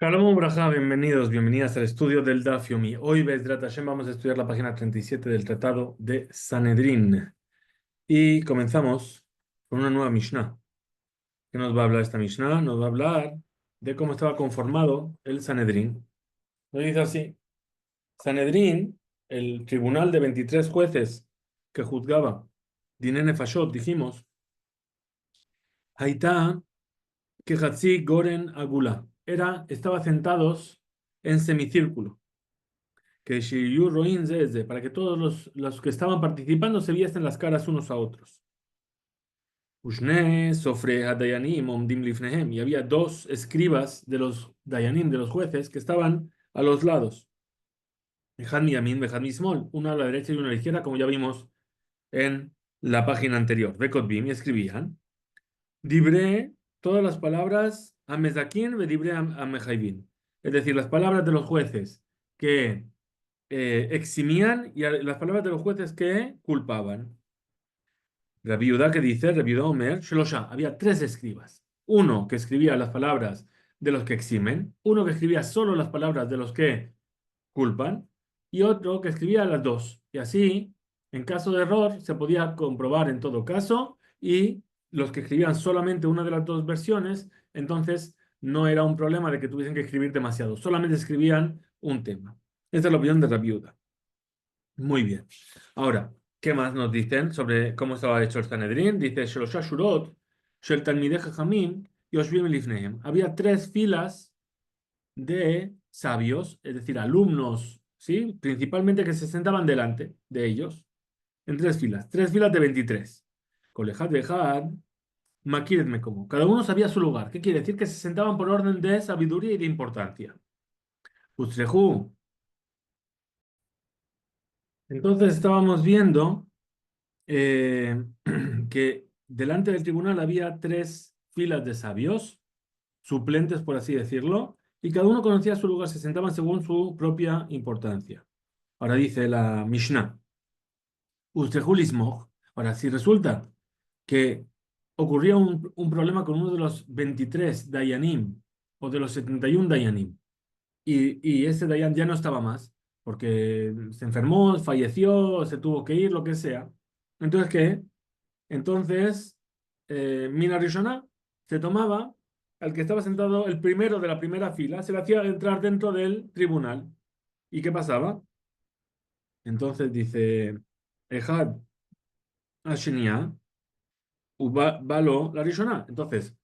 Shalom Braja, bienvenidos, bienvenidas al estudio del Daf Yomi. Hoy, Be'ezrat Hashem, vamos a estudiar la página 37 del Tratado de Sanedrín. Y comenzamos con una nueva Mishnah. ¿Qué nos va a hablar esta Mishnah? Nos va a hablar de cómo estaba conformado el Sanedrín. Nos dice así: Sanedrín, el tribunal de 23 jueces que juzgaba Diné Nefashot, dijimos, Haitá Kehatzi Goren Agula. Estaba sentados en semicírculo. Que Shiryu Roin Zeze, para que todos los que estaban participando se viesen las caras unos a otros. Ushne Sofre Hadayanim Omdim Lifnehem, y había dos escribas de los Dayanim, de los jueces, que estaban a los lados. Ejad Miyamin, Ejad Mismol, uno a la derecha y uno a la izquierda, como ya vimos en la página anterior. Bekotbim, y escribían. Dibre, todas las palabras, Amezakin, Dibre Amejaibin. Es decir, las palabras de los jueces que eximían y las palabras de los jueces que culpaban. Rabbi Yehuda que dice, Rabbi Yehuda Omer, Shelosha, había tres escribas. Uno que escribía las palabras de los que eximen, uno que escribía solo las palabras de los que culpan, y otro que escribía las dos. Y así, en caso de error, se podía comprobar en todo caso, y los que escribían solamente una de las dos versiones, entonces no era un problema de que tuviesen que escribir demasiado, solamente escribían un tema. Esta es la opinión de Rabbi Yehuda. Muy bien. Ahora, ¿qué más nos dicen sobre cómo estaba hecho el Sanedrín? Dice, Shelosha Shurot, Shel Talmidei Jajamim, Yoshvim Lifnehem. Había tres filas de sabios, es decir, alumnos, ¿sí? Principalmente que se sentaban delante de ellos, en tres filas de 23. Kolejad Vejad, Makiret Mekomo. Cada uno sabía su lugar. ¿Qué quiere decir? Que se sentaban por orden de sabiduría y de importancia. Ustrehu. Entonces estábamos viendo eh, que delante del tribunal había tres filas de sabios, suplentes por así decirlo, y cada uno conocía su lugar, se sentaban según su propia importancia. Ahora dice la Mishnah, Ustejulismoj. Ahora, si resulta que ocurría un problema con uno de los 23 Dayanim o de los 71 Dayanim, y ese Dayan ya no estaba más, porque se enfermó, falleció, se tuvo que ir, lo que sea. Entonces, ¿qué? Entonces, Mina Rishona se tomaba al que estaba sentado el primero de la primera fila, se le hacía entrar dentro del tribunal. ¿Y qué pasaba? Entonces dice, Ejad Ashenia, Balo la Rishona. Entonces,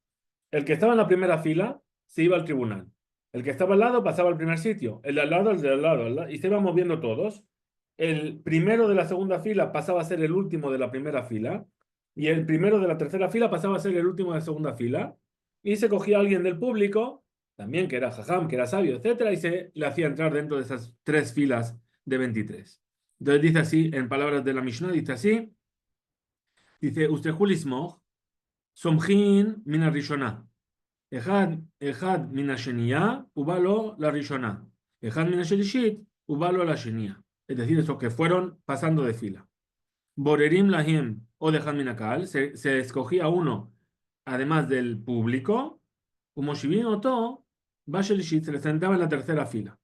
el que estaba en la primera fila se iba al tribunal. El que estaba al lado pasaba al primer sitio. El de al lado, el de al lado, y se iban moviendo todos. El primero de la segunda fila pasaba a ser el último de la primera fila. Y el primero de la tercera fila pasaba a ser el último de la segunda fila. Y se cogía a alguien del público, también que era jajam, que era sabio, etcétera, y se le hacía entrar dentro de esas tres filas de 23. Entonces dice así, en palabras de la Mishnah, dice así, dice, usted julismo, somjin mina rishonah. אחד מן השנייה ובא לו לראשונה. אחד מן השלישית ובא לו לשנייה. Es decir, esos que fueron pasando de fila. Borerim lahim o de minakal, se escogía uno, además del público, Umoshivin oto, Bashelishit, se le sentaba en la tercera fila.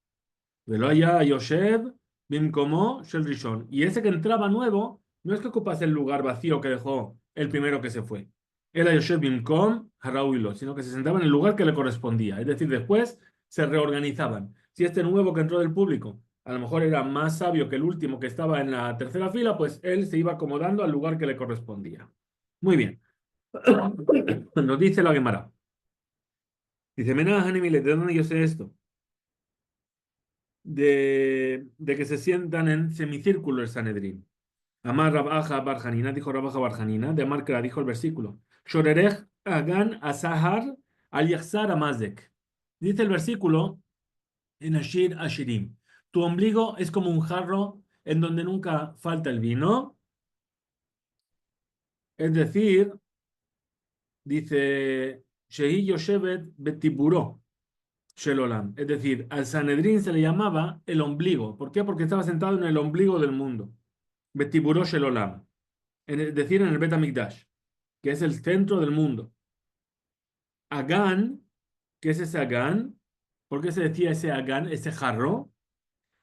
Veloya Yoshev, Bimkomo, Shel Rishon. Y ese que entraba nuevo, no es que ocupase el lugar vacío que dejó el primero que se fue. Era Yoshev Bimkom, Harauilo, sino que se sentaba en el lugar que le correspondía. Es decir, después se reorganizaban. Si este nuevo que entró del público a lo mejor era más sabio que el último que estaba en la tercera fila, pues él se iba acomodando al lugar que le correspondía. Muy bien. Nos dice la Gemara. Dice, Menah Hanimile, ¿de dónde yo sé esto? De que se sientan en semicírculo el Sanedrín. Amar Rabaja Barjanina, dijo Rabaja Barjanina, de Amar Kra, dijo el versículo. Shorerech Agan Asahar al Yahzar Amazek. Dice el versículo en Ashir Ashirim. Tu ombligo es como un jarro en donde nunca falta el vino. Es decir, dice Shehi Yoshevet Betiburo. Shelolam. Es decir, al Sanedrín se le llamaba el ombligo. ¿Por qué? Porque estaba sentado en el ombligo del mundo. Betiburó Shelolam. Es decir, en el Bet HaMikdash, que es el centro del mundo. Agán, ¿qué es ese Agán? ¿Por qué se decía ese Agán, ese jarro?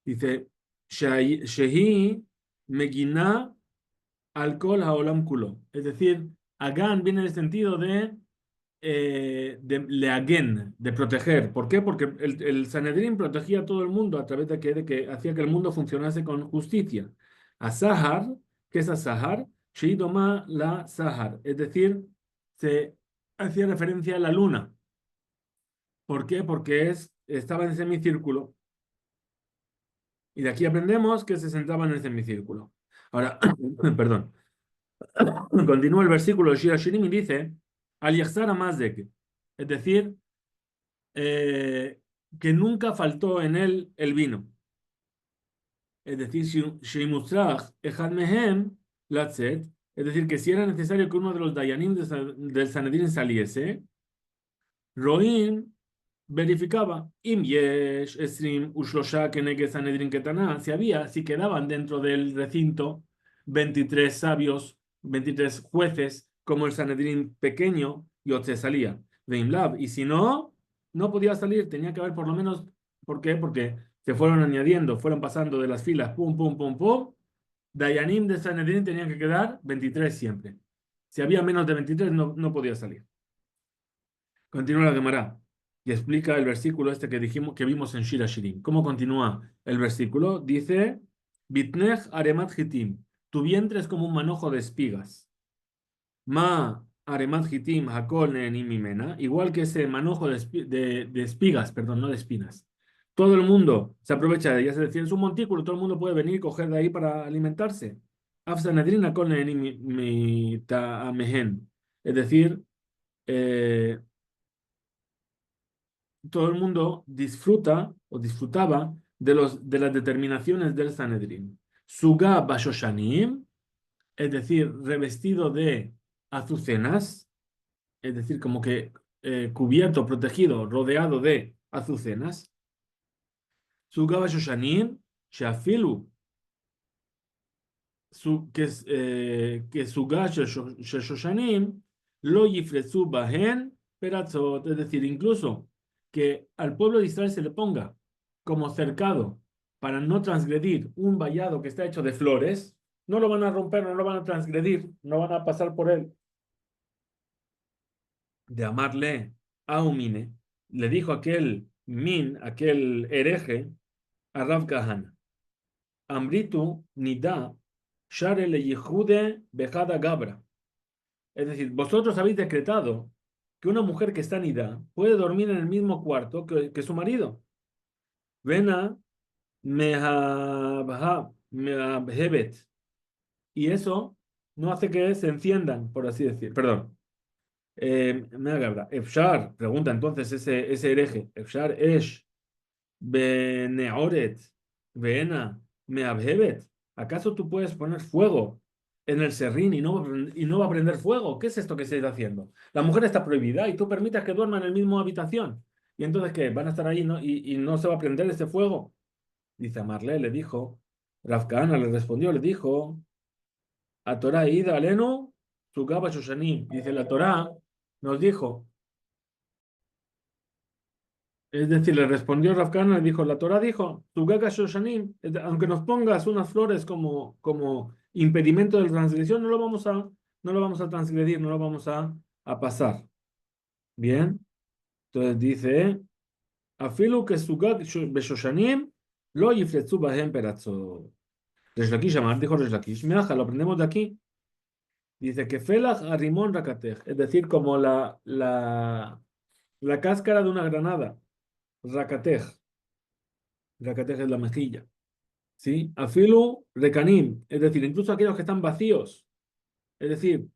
Dice, Shehi Megina Alcohol Haolam Kulo. Es decir, Agán viene en el sentido de leagen, de proteger. ¿Por qué? Porque el Sanedrín protegía a todo el mundo a través de que hacía que el mundo funcionase con justicia. A Sahar, ¿qué es a Sahar? Sheidoma la Sahar. Es decir, se hacía referencia a la luna. ¿Por qué? Porque estaba en semicírculo. Y de aquí aprendemos que se sentaba en el semicírculo. Ahora, perdón. Continúa el versículo de Shira Shirim y dice, al Yahzar Amazdek, es decir, que nunca faltó en él el vino. Es decir, Sheimustrach Echad Mehem Latzet, es decir, que si era necesario que uno de los Dayanim del Sanedrín saliese, Roim verificaba, Im Yesh Esrim Ushlosha Keneged Sanedrin Ketana, si quedaban dentro del recinto 23 sabios, 23 jueces, como el Sanedrín pequeño, Yotze salía de Imlab, y si no, no podía salir, tenía que haber por lo menos, ¿por qué? Porque se fueron añadiendo, fueron pasando de las filas, pum, pum, pum, pum, Dayanim de Sanedrín tenían que quedar 23 siempre. Si había menos de 23, no podía salir. Continúa la Gemara y explica el versículo este que dijimos que vimos en Shira Shirim. ¿Cómo continúa el versículo? Dice: Bitnech aremat hitim. Tu vientre es como un manojo de espigas. Ma aremat hitim hakol mimena. Igual que ese manojo de espigas, perdón, no de espinas. Todo el mundo se aprovecha de ellas. Es decir, es un montículo, todo el mundo puede venir y coger de ahí para alimentarse. Afsanedrin hakol mehen. Es decir, eh, todo el mundo disfruta o disfrutaba de las determinaciones del Sanedrín. Suga Bashoshanim, es decir, revestido de azucenas, es decir, como que cubierto, protegido, rodeado de azucenas. Suga Bashoshanim, Shafilu, que Suga Shoshanim, lo yifrezu bahen peratzot, es decir, incluso que al pueblo de Israel se le ponga como cercado para no transgredir un vallado que está hecho de flores, no lo van a romper, no lo van a transgredir, no van a pasar por él. De amarle a Umine, le dijo aquel hereje, a Rav Kahana, Amritu nida share le yihude bejada gabra. Es decir, vosotros habéis decretado que una mujer que está nida puede dormir en el mismo cuarto que su marido. Vena mehabhet. Y eso no hace que se enciendan, por así decir. Perdón. Efshar, pregunta entonces ese hereje. Efshar esh beneoret vena mehabhet. ¿Acaso tú puedes poner fuego en el serrín y no va a prender fuego? ¿Qué es esto que se está haciendo? La mujer está prohibida y tú permites que duerma en la misma habitación. ¿Y entonces qué? ¿Van a estar ahí y no se va a prender ese fuego? Dice Amarle, le dijo, Rav Kahana le respondió, le dijo, a Torah ida alenu, Sugaba Shoshanim. Dice, la Torah nos dijo, es decir, le respondió Rav Kahana, le dijo, la Torah dijo, Sugaba Shoshanim, aunque nos pongas unas flores como impedimento de la transgresión, no lo vamos a transgredir, no lo vamos a pasar. Bien, entonces dice, afilu que Sugab Shoshanim, lo yifletzu bahem perazzo. Resh Lakish, dijo Resh Lakish, lo aprendemos de aquí. Dice que Felach Arimón Rakatej, es decir, como la cáscara de una granada. Rakatej. Rakatej es la mejilla. ¿Sí? Afilu Rekanim, es decir, incluso aquellos que están vacíos, es decir,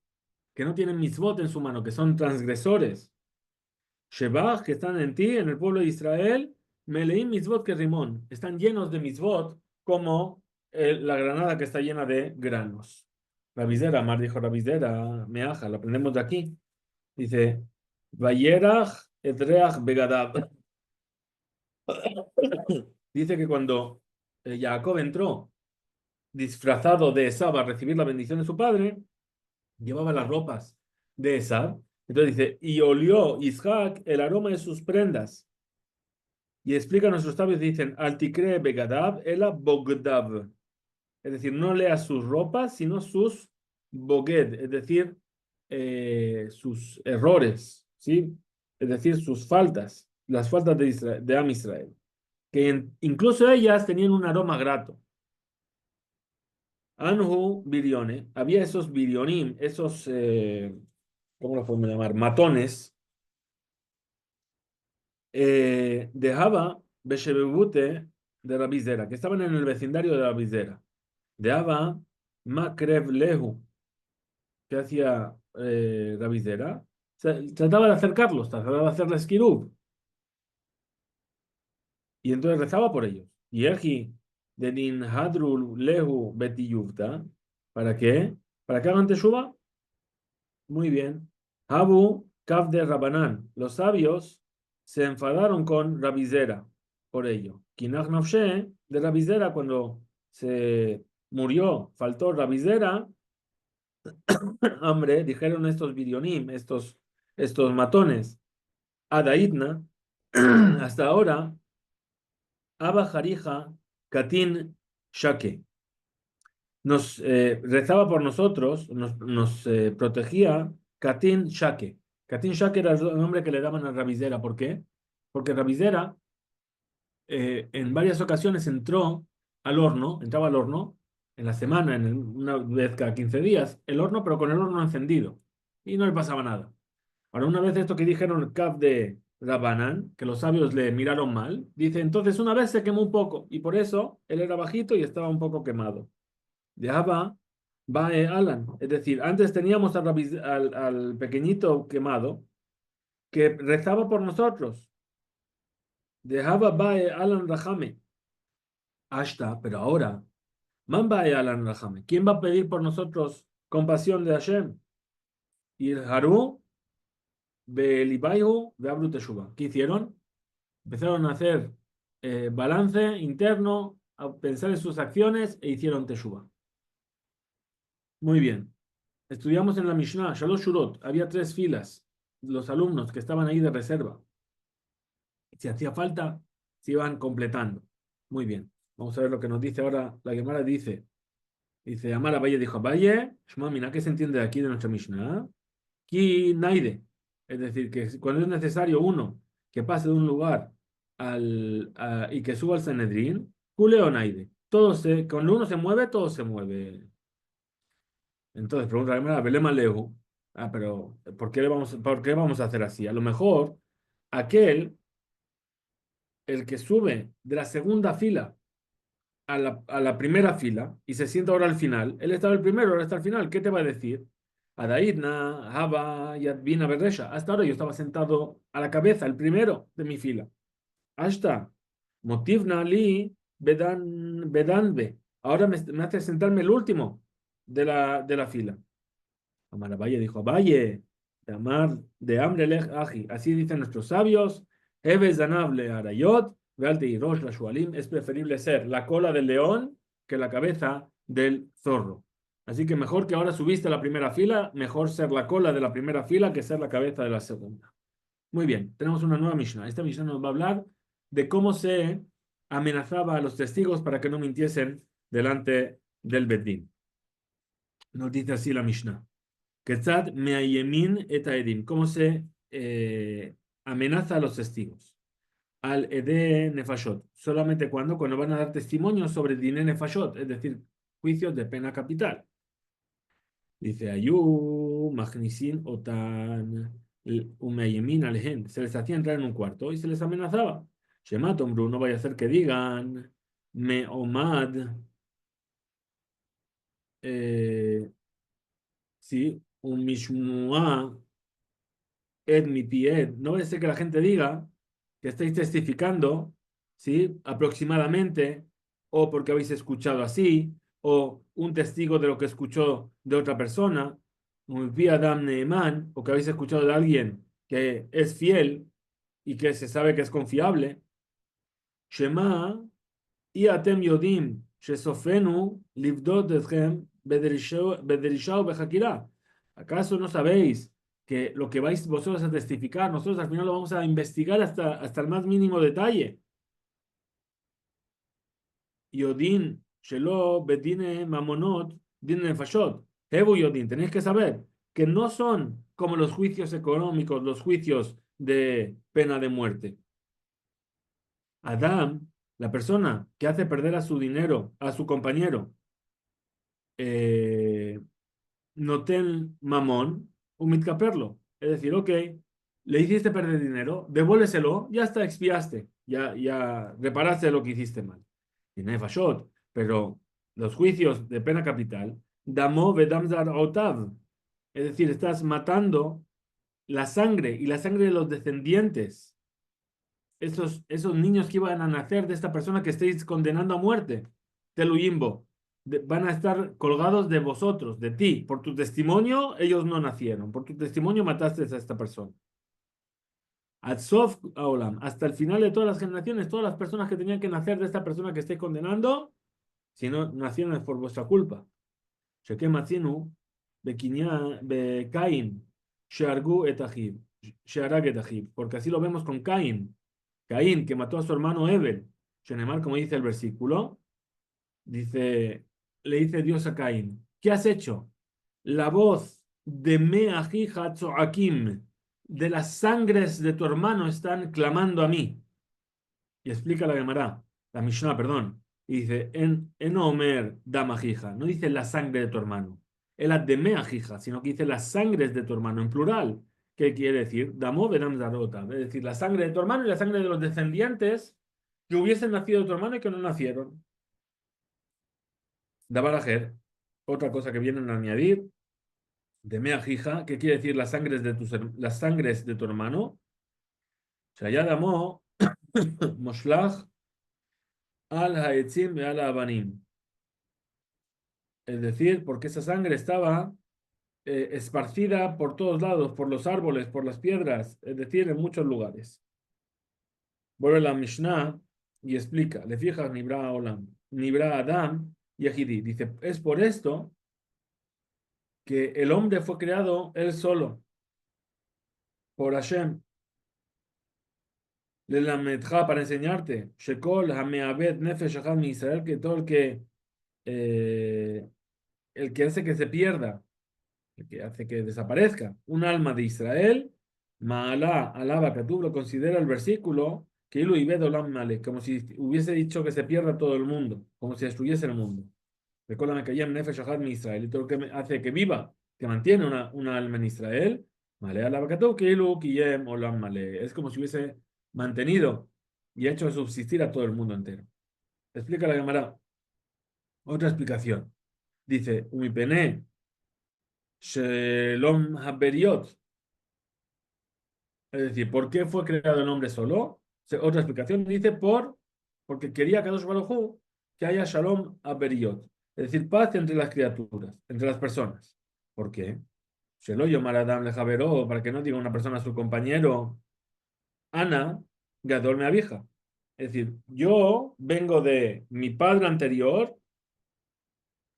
que no tienen mitzvot en su mano, que son transgresores. Shebach, que están en ti, en el pueblo de Israel, Meleim mitzvot que Rimón, están llenos de mitzvot como la granada que está llena de granos. Rabizera, Mar dijo Rabizera, Meaja, lo aprendemos de aquí. Dice, Vayerach Edreach Begadab. Dice que cuando Jacob entró disfrazado de Esab a recibir la bendición de su padre, llevaba las ropas de Esab. Entonces dice, y olió Isaac el aroma de sus prendas. Y explica a nuestros sabios, dicen, Altikre Begadav, Ela Bogdav. Es decir, no lea sus ropas, sino sus boged, es decir, sus errores, ¿sí? Es decir, sus faltas, las faltas de, de Am Israel, que incluso ellas tenían un aroma grato. Anhu Birione, había esos birionim, esos, ¿cómo lo podemos llamar? Matones, de Java, Beshebebute, de Rabizera, que estaban en el vecindario de Rabizera. De Abba, Makrev Lehu, que hacía Rabizera, trataba de acercarlos, trataba de hacerles kirub, y entonces rezaba por ellos. Y Eji, de Nin Hadrul Lehu Betiyuvta, ¿para qué? ¿Para que hagan teshuva? Muy bien. Abu Kaf de Rabanán, los sabios se enfadaron con Rabizera por ello. Kinach Nafshe de Rabizera, cuando se murió, faltó Rabizera, hambre, dijeron estos birionim, estos matones, Adaidna, hasta ahora, Abba Harija Katin Shake, nos rezaba por nosotros, nos protegía Katin Shake. Katin Shake era el nombre que le daban a Rabizera. ¿Por qué? Porque Rabizera en varias ocasiones entraba al horno en la semana, una vez cada 15 días, el horno, pero con el horno encendido. Y no le pasaba nada. Ahora, una vez esto que dijeron el Kaf de Rabanán, que los sabios le miraron mal, dice, entonces una vez se quemó un poco, y por eso él era bajito y estaba un poco quemado. De Abba, Bae Alan. Es decir, antes teníamos al pequeñito quemado que rezaba por nosotros. De Abba, Bae Alan Rahame. Hasta, pero ahora, Man Bae Alan Rahame. ¿Quién va a pedir por nosotros compasión de Hashem? Y el Haru, Belibaihu, Beabru Teshuva. ¿Qué hicieron? Empezaron a hacer balance interno, a pensar en sus acciones e hicieron Teshuva. Muy bien. Estudiamos en la Mishnah, Shalosh Shurot, había 3 filas, los alumnos que estaban ahí de reserva. Si hacía falta, se iban completando. Muy bien. Vamos a ver lo que nos dice ahora. La Gemara dice, Amar Abaye dijo, Abaye, Shma, mira, ¿qué se entiende de aquí de nuestra Mishnah? Ki Naide. Es decir, que cuando es necesario uno que pase de un lugar y que suba al Sanedrín, Kule o Naide. Cuando uno se mueve, todo se mueve. Entonces, pregunta la Gemara, Belema Lehu. Pero por qué vamos a hacer así? A lo mejor aquel, el que sube de la segunda fila a la primera fila y se sienta ahora al final, él estaba el primero, ahora está al final, ¿qué te va a decir? Adaidna, Haba, Yadvina, Berresha. Hasta ahora yo estaba sentado a la cabeza, el primero de mi fila. Hasta, Motivna li bedanbe. Ahora me hace sentarme el último de la fila. Amar Abaye dijo, Valle, de hambre lej aji. Así dicen nuestros sabios, Hebe zanable arayot, vealte y rosh la shualim. Es preferible ser la cola del león que la cabeza del zorro. Así que mejor que ahora subiste a la primera fila, mejor ser la cola de la primera fila que ser la cabeza de la segunda. Muy bien, tenemos una nueva Mishnah. Esta Mishnah nos va a hablar de cómo se amenazaba a los testigos para que no mintiesen delante del Bedín. Nos dice así la Mishnah. Ketzad meayemin et haedim. ¿Cómo se amenaza a los testigos? Al ede nefashot. Solamente cuando van a dar testimonio sobre dine nefashot, es decir, juicios de pena capital. Dice ayu magnisin otan umeayemin alehen. Se les hacía entrar en un cuarto y se les amenazaba. Shematom bru, no vaya a ser que digan me omad. Sí, un mishmuah mi pied. No vaya a ser que la gente diga que estáis testificando, ¿sí? Aproximadamente, o porque habéis escuchado así, o un testigo de lo que escuchó de otra persona, un Adam Neeman, o que habéis escuchado de alguien que es fiel y que se sabe que es confiable. Shema, y atem yodim, shesofenu, livdot etchem, bederishao bechakirah. ¿Acaso no sabéis que lo que vais vosotros a testificar, nosotros al final lo vamos a investigar hasta el más mínimo detalle? Yodin, Shelo, Bedine, Mamonot, Din Nefashot. Hebu Yodin, tenéis que saber que no son como los juicios económicos, los juicios de pena de muerte. Adam, la persona que hace perder a su dinero, a su compañero, eh, noten mamón, umidkaperlo. Es decir, ok, le hiciste perder dinero, devuélveselo, ya está, expiaste, ya reparaste lo que hiciste mal. Y nefashot, pero los juicios de pena capital, damo vedamzar otav. Es decir, estás matando la sangre y la sangre de los descendientes, esos niños que iban a nacer de esta persona que estáis condenando a muerte, Teluyimbo, van a estar colgados de vosotros, de ti. Por tu testimonio, ellos no nacieron. Por tu testimonio mataste a esta persona. Adsof Aulam, hasta el final de todas las generaciones, todas las personas que tenían que nacer de esta persona que estáis condenando, si no nacieron es por vuestra culpa. Shekem Atzinu, Caín, Sheargu et Achiv, Shearag et Achiv, porque así lo vemos con Caín. Caín, que mató a su hermano Ebel. Shenemar, como dice el versículo, dice, le dice Dios a Caín, ¿qué has hecho? La voz de Meahija Tzoakim, de las sangres de tu hermano están clamando a mí. Y explica la Gemara, la Mishnah, perdón. Y dice, en Omer Damajija, no dice la sangre de tu hermano, el de Meahija, sino que dice las sangres de tu hermano en plural. ¿Qué quiere decir? Damo Benam Zarota, es decir, la sangre de tu hermano y la sangre de los descendientes que hubiesen nacido de tu hermano y que no nacieron. Dabarajer, otra cosa que vienen a añadir, de Meahija, ¿qué quiere decir las sangres de tu hermano? Shayadamo Moshlach al Haetzim al Abanim. Es decir, porque esa sangre estaba esparcida por todos lados, por los árboles, por las piedras, es decir, en muchos lugares. Vuelve la Mishnah y explica, le fijas Nibra Olam, Nibra Adam y Ejidi. Dice, es por esto que el hombre fue creado él solo, por Hashem, le lamedja para enseñarte, Shekol Hameabed Nefesh Echad mi Israel, que todo eh, el que hace que se pierda, el que hace que desaparezca un alma de Israel, Ma'alá, alaba, que tú lo considera el versículo, que Ilu Ibed Olam Male, como si hubiese dicho que se pierda todo el mundo, como si destruyese el mundo. Recuérdame que Yam Nefesh Echad mi Israel, y todo lo que hace que viva, que mantiene una alma en Israel, Male alaba, que tú, que Ilu Kiyem Olam Male, es como si hubiese mantenido y hecho subsistir a todo el mundo entero. Explica la Gemara. Otra explicación. Dice, Umipene, Shelom Haberiot. Es decir, ¿por qué fue creado el hombre solo? Otra explicación dice porque quería Kadosh Baruj Hu que haya Shalom Haberiot. Es decir, paz entre las criaturas, entre las personas. ¿Por qué? Shelo Yomar Adam Lejaveró, para que no diga una persona a su compañero, Ana, Gadol me avija. Es decir, yo vengo de mi padre anterior,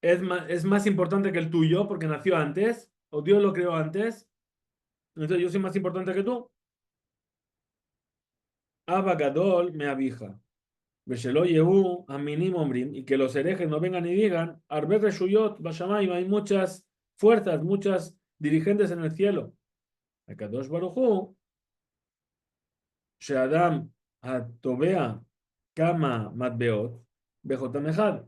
es más importante que el tuyo porque nació antes, o Dios lo creó antes, entonces yo soy más importante que tú. Abba Gadol me avija. Veshelo Yehu Aminim Ombrim, y que los herejes no vengan y digan, Arbet Reshuyot Bashamayim, hay muchas fuerzas, muchas dirigentes en el cielo. Akadosh Baruj Hu, Sheadam Hatobea Kama Matbeot, Bejotam Echad.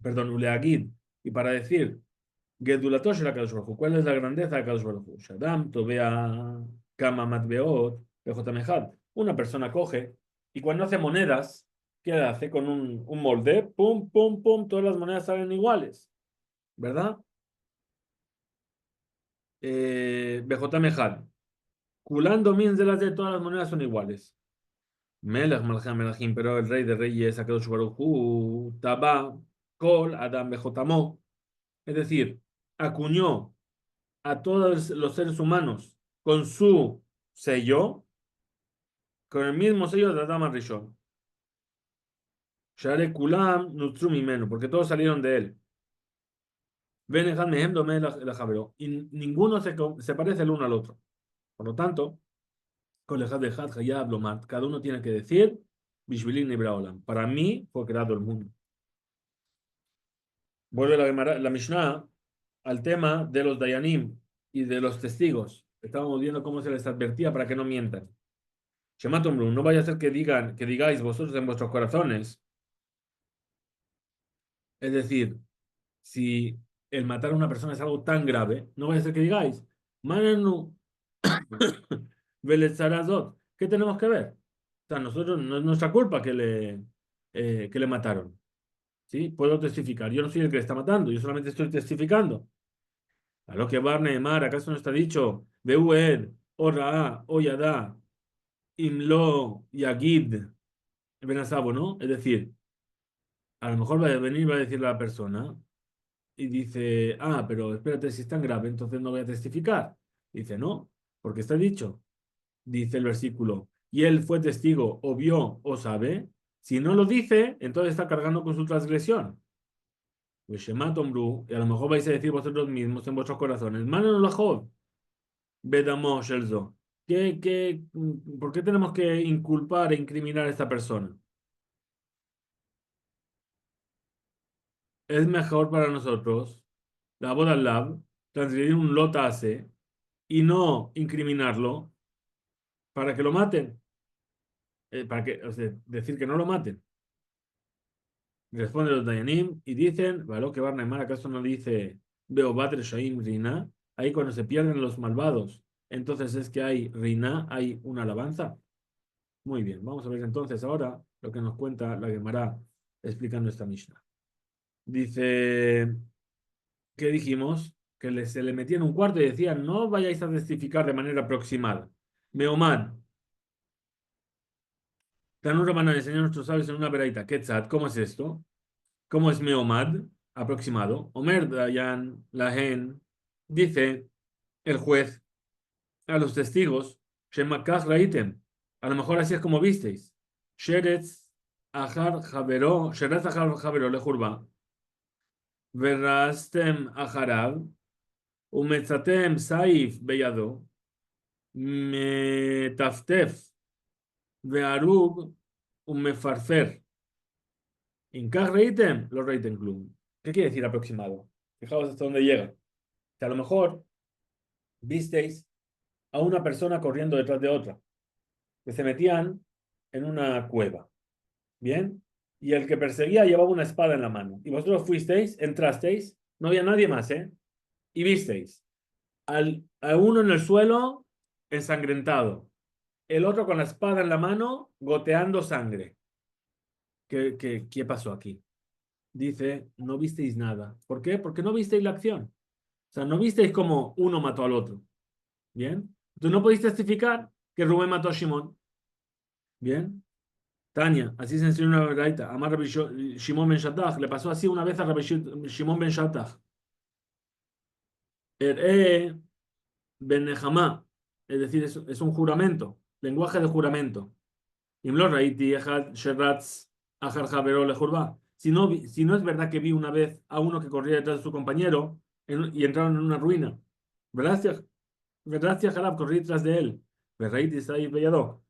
Perdón, Uleagid. Y para decir, Gedulatosh la Kadosh Baruj Hu, ¿cuál es la grandeza de Kadosh Baruj Hu? Sheadam Tobea Kama Matbeot, Bejotam Echad. Una persona coge y cuando hace monedas, ¿qué hace? Con un molde, pum, pum, pum, todas las monedas salen iguales, ¿verdad? Bejotam Echad. Kulando min de todas las monedas son iguales. Melech Malchem Melachim, pero el rey de reyes, Akadosh Baruj Hu, Taba, Kol, Adam Bejotamó. Es decir, acuñó a todos los seres humanos con su sello, con el mismo sello de Adam Rishon. Share Kulam Nutrum Imenu, porque todos salieron de él. Ven Mehem Dome y ninguno se parece el uno al otro. Por lo tanto, con Lejad de Had Hayab Lomar, cada uno tiene que decir Bishvilin y Braolam. Para mí fue creado el mundo. Vuelve la Mishnah al tema de los Dayanim y de los testigos. Estábamos viendo cómo se les advertía para que no mientan. Shematomru, no vaya a ser que digan, que digáis vosotros en vuestros corazones. Es decir, si el matar a una persona es algo tan grave, no vaya a ser que digáis, Mananu Velezzarazot, ¿qué tenemos que ver? O sea, nosotros no es nuestra culpa que le mataron. ¿Sí? Puedo testificar. Yo no soy el que le está matando, yo solamente estoy testificando. A lo que Barne Mar, ¿acaso no está dicho? Beued, Ora, Oyada, Imlo, Yagid, Benasabo, ¿no? Es decir, a lo mejor va a venir, va a decir la persona y dice, pero espérate, si es tan grave, entonces no voy a testificar. Dice, no, porque está dicho, dice el versículo, y él fue testigo, o vio, o sabe. Si no lo dice, entonces está cargando con su transgresión. Pues Shema Tomru, y a lo mejor vais a decir vosotros mismos en vuestros corazones, Mano la Jod, Bedamo Shelzo. ¿Por qué tenemos que inculpar e incriminar a esta persona? Es mejor para nosotros, la boda al lab, transgredir un lotase y no incriminarlo para que lo maten, o sea, decir que no lo maten. Responden los Dayanim y dicen, ¿vale? Que Barnaimar, ¿acaso no dice Beobat Reshaim Rina? Ahí cuando se pierden los malvados, entonces es que hay Rina, hay una alabanza. Muy bien, vamos a ver entonces ahora lo que nos cuenta la Gemara explicando esta Mishnah. Dice, ¿qué dijimos? Que se le metía en un cuarto y decían, no vayáis a testificar de manera aproximada. Meomad, Tanur van a enseñar a nuestros sabios en una veraita. Ketzat, ¿cómo es esto? ¿Cómo es Meomad? Aproximado. Omer Dayan Lahen dice el juez a los testigos, Shemakach Raitem, a lo mejor así es como visteis. Sheretz Achar Javero, Sheretz Achar Javero le jurba. Verastem Acharav, Umetzatem Saif Beyado, Metaftef, Vearug, Umefarfer. Inkach Reitem, los Reitem Klum. ¿Qué quiere decir aproximado? Fijaos hasta dónde llega. Que a lo mejor visteis a una persona corriendo detrás de otra, que se metían en una cueva. ¿Bien? Y el que perseguía llevaba una espada en la mano. Y vosotros fuisteis, entrasteis, no había nadie más, ¿eh? Y visteis a uno en el suelo ensangrentado, el otro con la espada en la mano goteando sangre. ¿Qué pasó aquí? Dice, no visteis nada. ¿Por qué? Porque no visteis la acción. O sea, no visteis cómo uno mató al otro. ¿Bien? Entonces no podéis testificar que Rubén mató a Shimón. ¿Bien? Tania, así se enseñó una verdadita. Amar Rabbi Shimon ben Shattach. Le pasó así una vez a Rabbi Shimon ben Shattach. Er'e ben Nehama. Es decir, es un juramento. Lenguaje de juramento. Imlo Raiti Echad Sheratz Achar Javero Lejurba. Si no es verdad que vi una vez a uno que corría detrás de su compañero y entraron en una ruina. ¿Verdad? Gracias, Jalab, corrí detrás de él. Raiti Saif Bellado.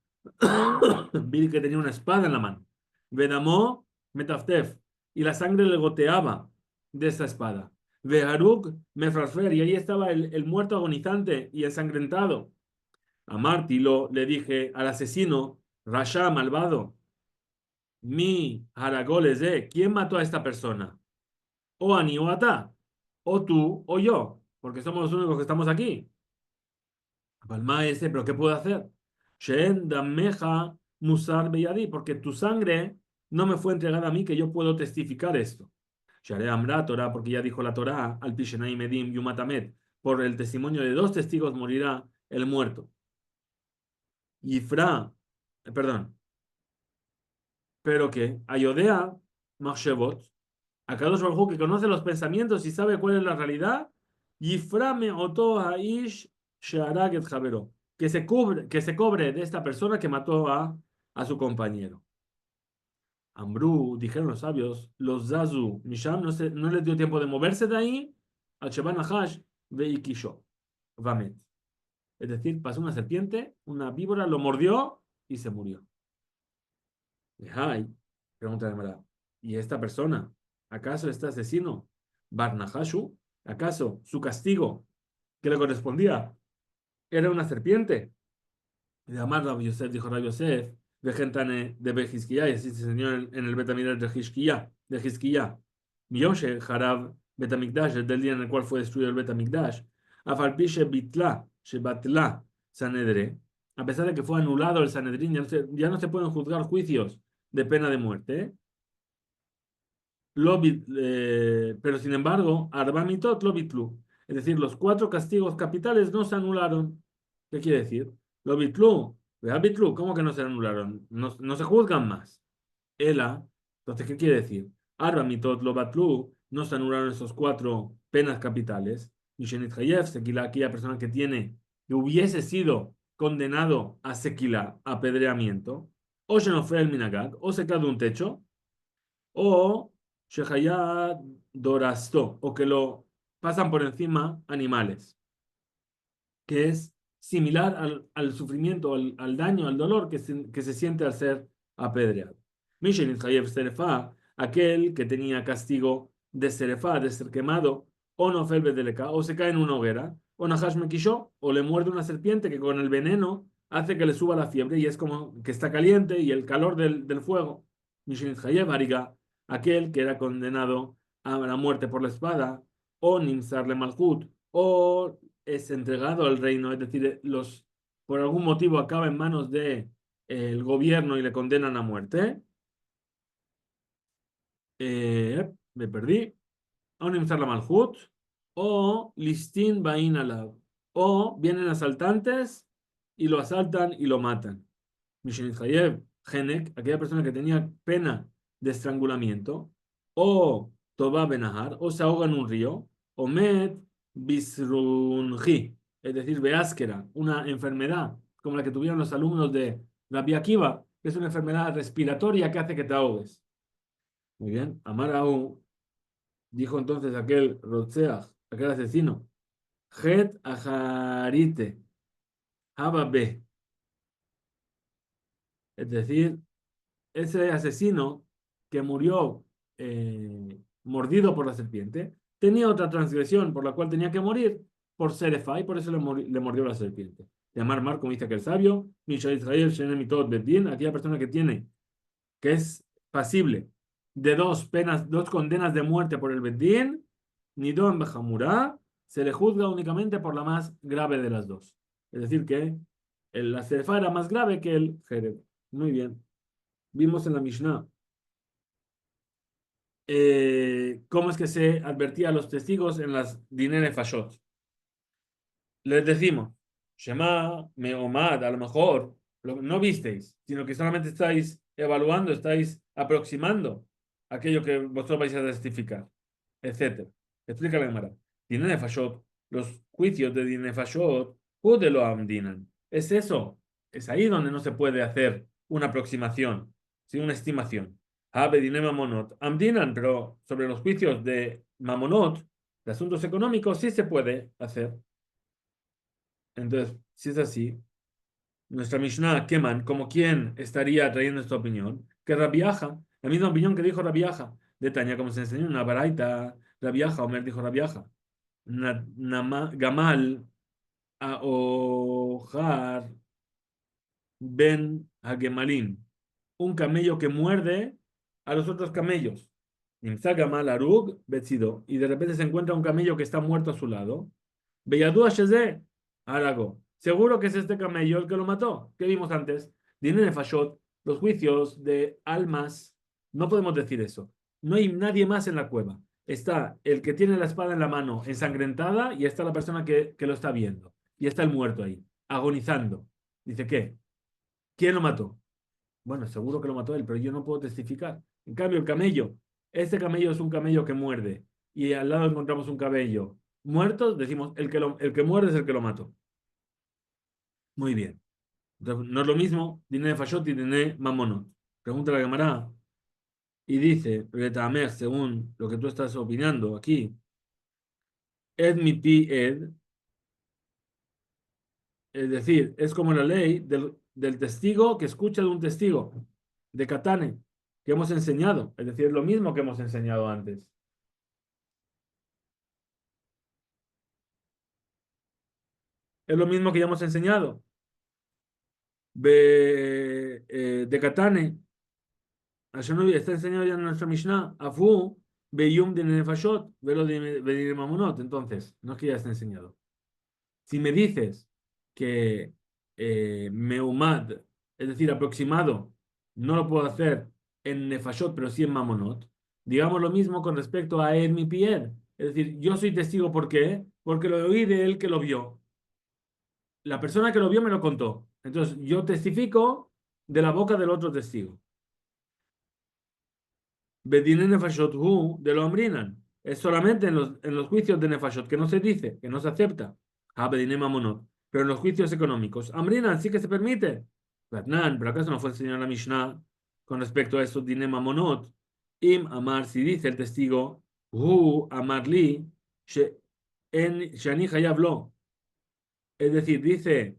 Vi que tenía una espada en la mano. Vedamó Metaftef. Y la sangre le goteaba de esa espada. Veharuk Mefrasfer. Y ahí estaba el muerto agonizante y ensangrentado. A Mártilo le dije al asesino, Rasha malvado, mi Haragoles de, ¿quién mató a esta persona? O Ani o Ata, o tú o yo, porque somos los únicos que estamos aquí. Palma ese, pero ¿qué puedo hacer? Shen dameja musar beyadi, porque tu sangre no me fue entregada a mí, que yo puedo testificar esto. Share amra Torah, porque ya dijo la Torah, al pishenai medim yumatamet, por el testimonio de dos testigos morirá el muerto. Yifra, perdón, pero que Ayodea Machshevot, a Kadosh Baruj Hu, que conoce los pensamientos y sabe cuál es la realidad, Yiframe Oto Haish Shearaget Javero, que se cobre de esta persona que mató a su compañero. Ambrú, dijeron los sabios, los Zazu, Misham no les dio tiempo de moverse de ahí, al Sheban Nahash, Veikisho, Vamet. Es decir, pasó una serpiente, una víbora, lo mordió y se murió. Ay, pregunta la Gemara, ¿y esta persona, acaso este asesino, Barnahashu, acaso su castigo que le correspondía era una serpiente? De Amar Rabbi Yosef, dijo Rabbi Yosef, de Gentane de Bejisquilla, y así se enseñó en el Betamigdash de Jisquilla. Miyoshe, Harab, Betamigdash, el del día en el cual fue destruido el Betamigdash. Afalpishe Bitla, Shebatla, Sanedre. A pesar de que fue anulado el Sanedrín, ya no se pueden juzgar juicios de pena de muerte. Pero sin embargo, Arbamitot lo bitlu. Es decir, los cuatro castigos capitales no se anularon. ¿Qué quiere decir? Lo bitlu. Vea bitlu, ¿cómo que no se anularon? No se juzgan más. Ela. Entonces, ¿qué quiere decir? Arbamitot lo batlu. No se anularon esos cuatro penas capitales. Mishenit Hayev, Sequila, aquella persona que hubiese sido condenado a Sequila, apedreamiento, o Shenofel Minagat, o se cae de un techo, o Shehayat Dorasto, o que lo pasan por encima animales, que es similar al sufrimiento, al daño, al dolor que se siente al ser apedreado. Mishen Itchayev Serefa, aquel que tenía castigo de Serefa, de ser quemado, o no Bedeleka, o se cae en una hoguera, o Nahash Mekisho, o le muerde una serpiente que con el veneno hace que le suba la fiebre y es como que está caliente y el calor del fuego. Mishen Itchayev Ariga, aquel que era condenado a la muerte por la espada, o Nimsarle Malchut, o es entregado al reino, es decir, por algún motivo acaba en manos de, el gobierno y le condenan a muerte. Me perdí. O Nimsar la Malhut, o Listin Bain Alab, o vienen asaltantes y lo asaltan y lo matan. Mishenit Hayev, Genek, aquella persona que tenía pena de estrangulamiento, o Toba Benahar, o se ahoga en un río, o Met Bisrunji, es decir, Beáskera, una enfermedad como la que tuvieron los alumnos de Rabbi Akiva, que es una enfermedad respiratoria que hace que te ahogues. Muy bien, Amarau, dijo entonces aquel Rotzeach, aquel asesino, Het Ajarite, Hababe, es decir, ese asesino que murió mordido por la serpiente tenía otra transgresión por la cual tenía que morir por Serefa y por eso le mordió la serpiente. Llamar Mar, como dice que el sabio, Misha Israel, Shenem Tot Bedin, aquella persona que es pasible de dos penas, dos condenas de muerte por el Bedin, Nidon Bejamurá, se le juzga únicamente por la más grave de las dos. Es decir, que la Serefa era más grave que el Jereb. Muy bien. Vimos en la Mishnah cómo es que se advertía a los testigos en las Dinere Fashot. Les decimos, Shema, Meomad, a lo mejor no visteis, sino que solamente estáis evaluando, estáis aproximando aquello que vosotros vais a testificar, etc. Explica la Gemara. Dinere Fashot, los juicios de Dinere Fashot, lo amdinan. Es eso, es ahí donde no se puede hacer una aproximación, sino una estimación. Habe Dine Mamonot, amdinan, pero sobre los juicios de Mamonot, de asuntos económicos, sí se puede hacer. Entonces, si es así, nuestra Mishnah, Keman, como quien estaría trayendo esta opinión, que Rabiaja, la misma opinión que dijo Rabiaja, de Tania, como se enseñó en una baraita, Rabiaja, Omer dijo Rabiaja, Gamal, Aojar, Ben Hagemalim, un camello que muerde a los otros camellos. Nimsa Gamal Arug, Betzido, y de repente se encuentra un camello que está muerto a su lado. Beyadú Sheze, Arago. Seguro que es este camello el que lo mató. ¿Qué vimos antes? Dinero Fashot, los juicios de almas. No podemos decir eso. No hay nadie más en la cueva. Está el que tiene la espada en la mano ensangrentada y está la persona que lo está viendo. Y está el muerto ahí, agonizando. Dice, ¿qué? ¿Quién lo mató? Bueno, seguro que lo mató él, pero yo no puedo testificar. En cambio, el camello, este camello es un camello que muerde y al lado encontramos un camello muerto, decimos, el que muerde es el que lo mató. Muy bien. Entonces, no es lo mismo, Diné Fashot y Diné Mamonot. Pregunta la Gemara y dice, Retamer, según lo que tú estás opinando aquí, Ed mi pi ed, es decir, es como la ley del testigo que escucha de un testigo. de Katane, que hemos enseñado. Es decir, lo mismo que hemos enseñado antes. Es lo mismo que ya hemos enseñado. De Katane, Hashem está enseñado ya en nuestra Mishnah. Afu, Beyum de Nefashot, velo de Mamonot. Entonces, no es que ya esté enseñado. Si me dices que Meumad, es decir, aproximado, no lo puedo hacer en Nefashot, pero sí en Mamonot, digamos lo mismo con respecto a Ed mi Pied. Es decir, yo soy testigo, ¿por qué? Porque lo oí de él que lo vio. La persona que lo vio me lo contó. Entonces, yo testifico de la boca del otro testigo. Bedine Nefashot hu de lo amrinan. Es solamente en los juicios de Nefashot que no se dice, que no se acepta. Ah, Bedine Mamonot. Pero en los juicios económicos, amrinan sí que se permite. Batnan, pero acaso no fue enseñado en la Mishnah con respecto a eso, Dine Mamonot. Im Amar, si dice el testigo, hu Amar li, Shani Hayav lo. Es decir, dice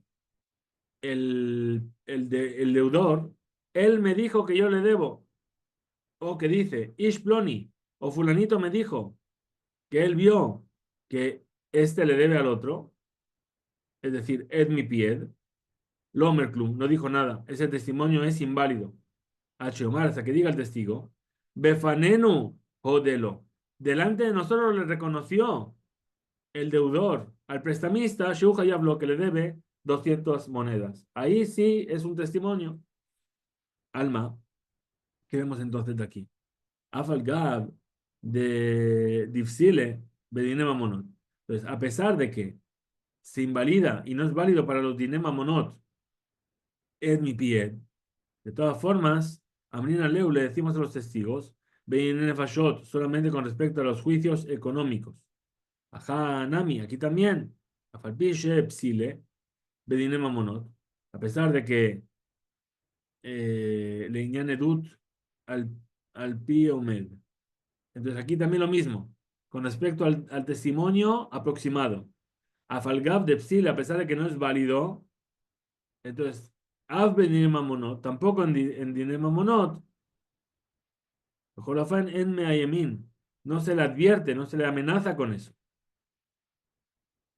el deudor, él me dijo que yo le debo. O que dice, Ish Ploni, o fulanito me dijo que él vio que este le debe al otro, es decir, Ed mi pied, Lomerklum, no dijo nada, ese testimonio es inválido. H. Omar, hasta que diga el testigo, Befanenu, jodelo, delante de nosotros le reconoció el deudor al prestamista, Sheuja y habló que le debe 200 monedas. Ahí sí es un testimonio. Alma, ¿qué vemos entonces de aquí? Afalgab de Difsile, Bedinema Monot. Entonces, a pesar de que se invalida y no es válido para los Dinema Monot, es mi pie. De todas formas, Amrina Leu le decimos a los testigos, Bedinema Fashot, solamente con respecto a los juicios económicos. Ajá, Nami, aquí también. Afalpishe, Psile, Bedinema Monot. A pesar de que le Inyan Edut al Pi Omed. Entonces aquí también lo mismo, con respecto al testimonio aproximado. A Falgab de Psil, a pesar de que no es válido, entonces, Av Benirma Monot, tampoco en Dinema Monot, Jorafán en Meayemin, no se le advierte, no se le amenaza con eso.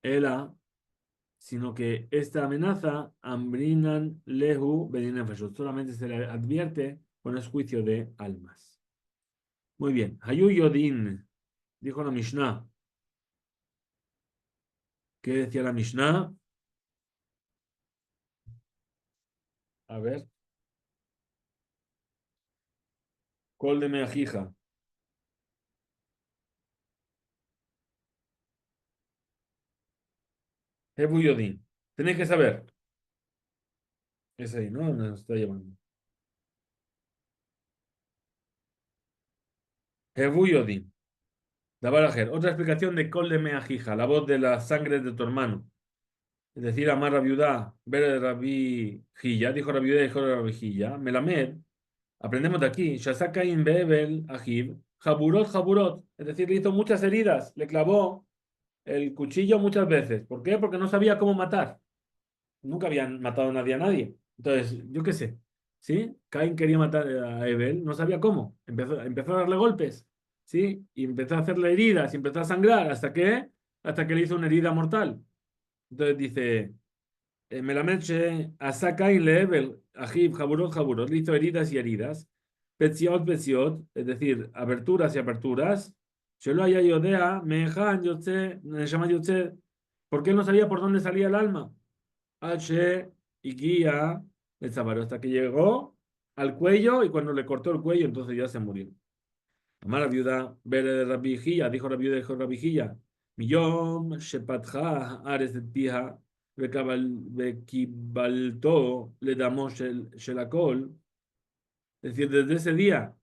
Ela, sino que esta amenaza, Ambrinan Lehu Beninem Fashot, solamente se le advierte con el juicio de almas. Muy bien, Hayu Yodin, dijo la Mishnah. ¿Qué decía la Mishnah? A ver. Col de Meajija. Hebu Yodin. Tenéis que saber. Es ahí, ¿no? Nos está llamando. Hebu Yodin. Dabarajer. Otra explicación de Col de Meajija, la voz de la sangre de tu hermano. Es decir, Amar Rabiudá, ver de Rabbi Gilla, dijo Rabiudá, dijo Rabbi Gilla. Melamed. Aprendemos de aquí. Shasaka in Bebel Ajib. Jaburot, Jaburot. Es decir, le hizo muchas heridas. Le clavó el cuchillo muchas veces. ¿Por qué? Porque no sabía cómo matar. Nunca habían matado a nadie a nadie. Entonces, yo qué sé, ¿sí? Caín quería matar a Abel, no sabía cómo. Empezó a darle golpes, ¿sí? Y empezó a hacerle heridas y empezó a sangrar. ¿Hasta que le hizo una herida mortal? Entonces dice, Melameche, asa Caín le Abel, Ajib, Jaburot, Jaburot, le hizo heridas y heridas. Petziot, Petziot, es decir, aberturas y aperturas. Shelo haya yodea, mejan yotze, neshama yotze, porque él no sabía por dónde salía el alma. H y guía el sábado hasta que llegó al cuello y cuando le cortó el cuello entonces ya se murió. Amar la viuda, ver de Rabijilla, dijo la viuda, dijo Rabijilla, Millón, Shepatja, Ares de Pija, Bekibalto, le damos el Shelakol. Es decir, desde ese día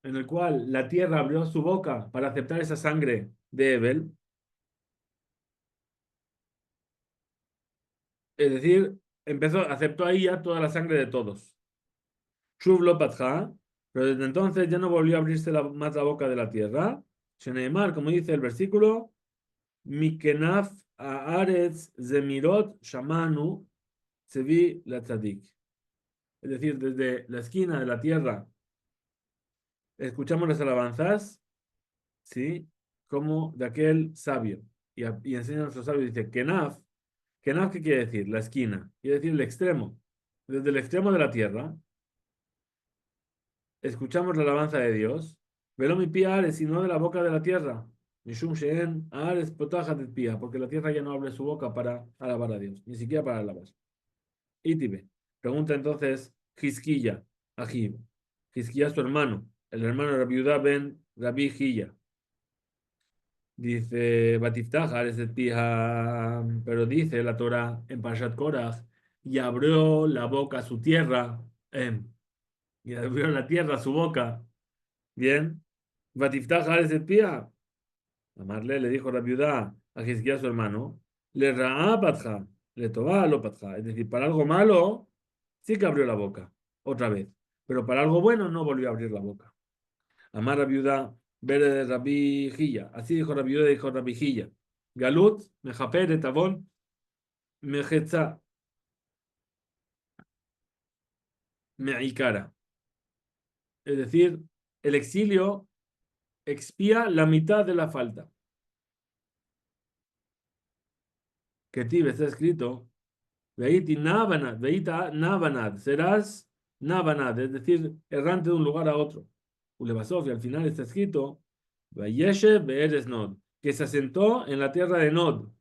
en el cual la tierra abrió su boca para aceptar esa sangre de Ebel, es decir, aceptó ahí ya toda la sangre de todos. Shuv lo patja, pero desde entonces ya no volvió a abrirse más la boca de la tierra. Sheneemar, como dice el versículo, Mikenaf Aaretz Zemirot Shamanu Sevi la Tzadik. Es decir, desde la esquina de la tierra, escuchamos las alabanzas, ¿sí? Como de aquel sabio. Y enseña a nuestro sabio, dice, Kenaf. Kenaf, ¿qué quiere decir? La esquina. Quiere decir el extremo. Desde el extremo de la tierra, escuchamos la alabanza de Dios. Velo mi pía ares, sino de la boca de la tierra. Mishum sheen ares potajat et pía, porque la tierra ya no abre su boca para alabar a Dios, ni siquiera para alabar. Itibe. Pregunta entonces Hizquilla, Ajib. Hizquilla es su hermano, el hermano de Rabbi Yudá ben Rabbi Hilla. Dice, Batiftach ares et pía, pero dice la Torah en Parashat Korach, y abrió la boca a su tierra, y abrió la tierra a su boca. Bien. Batiftach ares et pía. Amarle le dijo Rabbi Yudá a Hizquía su hermano, le ra'a patja, le toba lo patja. Es decir, para algo malo sí que abrió la boca, otra vez. Pero para algo bueno no volvió a abrir la boca. Amar Rabbi Yudá, Bere de Rabbi Hilla. Así dijo Rabbi Yudá, dijo Rabbi Hilla. Galut, mejaper et avon, mejetza, meikara. Es decir, el exilio expía la mitad de la falta. Que Tib está escrito, Veiti Nabanad, Veita Nabanad, serás Nabanad, es decir, errante de un lugar a otro. Ulebasov, y al final está escrito, Vayeshe Beeres Nod, que se asentó en la tierra de Nod.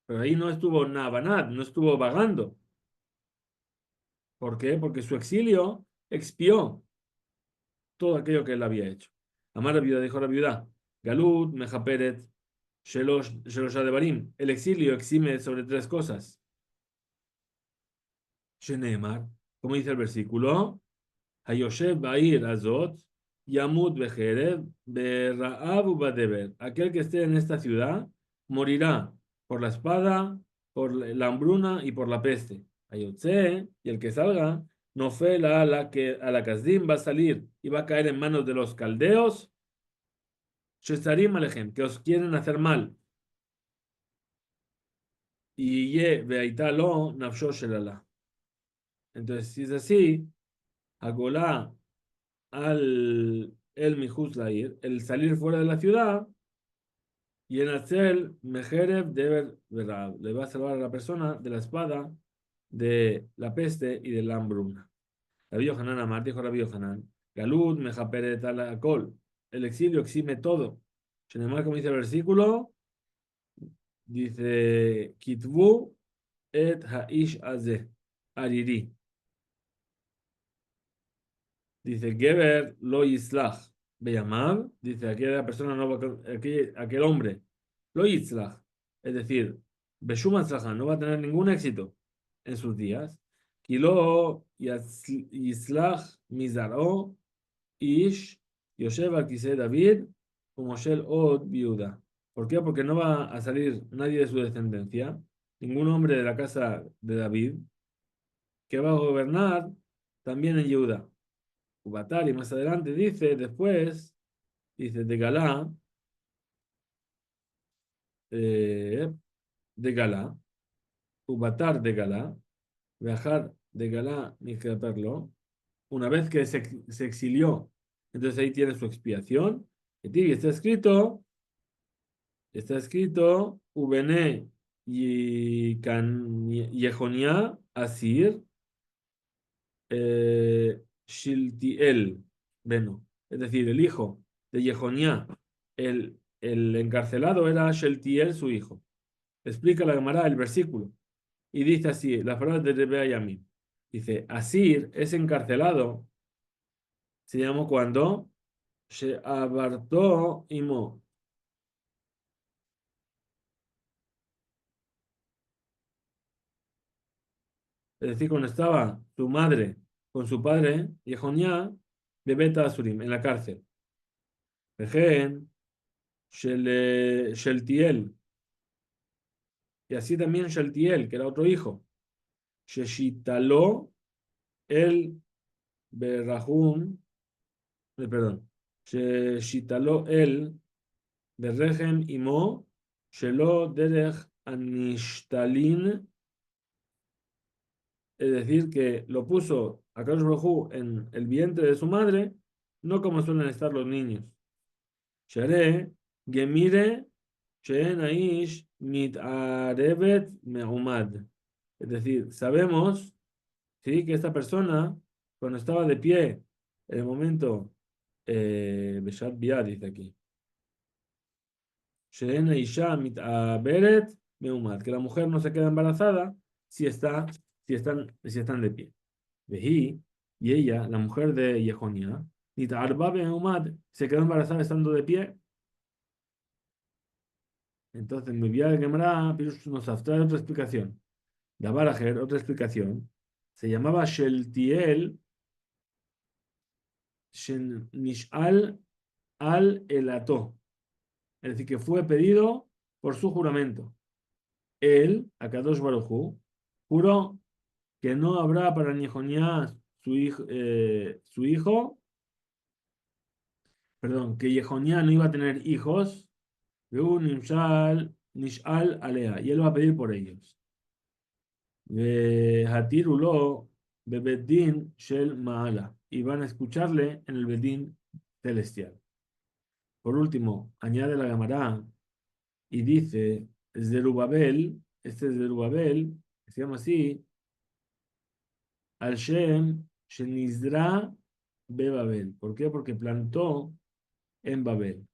Pero ahí no estuvo Nabanad, no estuvo vagando. ¿Por qué? Porque su exilio expió todo aquello que él había hecho. Amar la viuda, dijo la viuda, Galut, Mejaperet, Shelosh Adebarim. El exilio exime sobre tres cosas. Sheneemar, como dice el versículo, Hayoshev Ba'ir Azot, Yamut Bejerev, Berra'ab Ubadeber. Aquel que esté en esta ciudad morirá por la espada, por la hambruna y por la peste. Hayotze, y el que salga, no fue la que a la Kasdim va a salir y va a caer en manos de los caldeos, Shesarim Alejem, que os quieren hacer mal. Y ye veaitalo nafsho shelala. Entonces, si es así, Agolá al el Mijus Lair, el salir fuera de la ciudad, y en hacer Mejerev deber le va a salvar a la persona de la espada, de la peste y de la hambruna. Rabbi Yohanan Amar, dijo Rabbi Yohanan, Galud mejaperet alakol, el exilio exime todo. Shenemar, como dice el versículo, dice, Kitvu et haish aze, ariri. Dice, Geber lo yislach. Beyamab, dice, aquella persona no va, aquel hombre, lo yislach. Es decir, Beshum no va a tener ningún éxito en sus días. Kilo yislach mizaro ish yoshev al kisei David como shel od viuda. ¿Por qué? Porque no va a salir nadie de su descendencia, ningún hombre de la casa de David, que va a gobernar también en Yehuda. Ubatar, y más adelante dice, después, dice, de Galá, eh, de Galá, Ubatar de Galá, viajar de Galá, ni perlo, una vez que se exilió, entonces ahí tiene su expiación, y está escrito, Ubené y Yehonia, Asir, Shiltiel, Beno, es decir, el hijo de Yehonia, el encarcelado era Sheltiel, su hijo. Explica la Gemara el versículo y dice así, las palabras de Rebea Yamim. Dice, Asir es encarcelado, se llamó cuando se abartó imo, es decir, cuando estaba su madre con su padre, Yehonia, de Beta Asurim, en la cárcel. Vejen, Sheltiel, y así también Sheltiel, que era otro hijo. Sheshitaló el Berrahum, perdón, Sheshitaló el Berrehem Imo, Shelo Derech Anishtalin, es decir, que lo puso Akadosh Baruj Hu en el vientre de su madre, no como suelen estar los niños. Shere, Gemire, She'en Aish, Mit'arevet Me'umad. Es decir, sabemos, ¿sí?, que esta persona, cuando estaba de pie, en el momento, Beshat Bia, dice aquí, She'en Aisha Mit'aberet Me'umad, que la mujer no se queda embarazada si están de pie. Vejí, y ella, la mujer de Yehonia, Nit'arba Me'umad, se quedó embarazada estando de pie. Entonces, me envía el Gemara, Pirush Nosaf, trae otra explicación. Dabarajer, otra explicación. Se llamaba Sheltiel Shen Nishal al Elato. Es decir, que fue pedido por su juramento. Él, Akadosh Baruj Hu, juró que no habrá para Yehonia su hijo, perdón, que Yehonia no iba a tener hijos, Nishal Alea, y él va a pedir por ellos. Hatirulo Bebeddin Shel Maala. Y van a escucharle en el Bedín celestial. Por último, añade la Gemara y dice: Zerubabel, este es Zerubabel, que se llama así, al Shem Shenizra Bebabel. ¿Por qué? Porque plantó en Babel.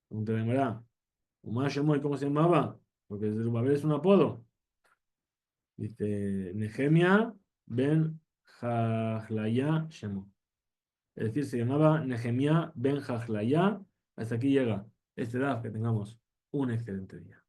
Pregunta la Gemara: ¿cómo se llamaba? Porque Zerubabel es un apodo. Dice Nehemia ben Jajlaya Shemo. Es decir, se llamaba Nehemia ben Jajlaya. Hasta aquí llega este DAF. Que tengamos un excelente día.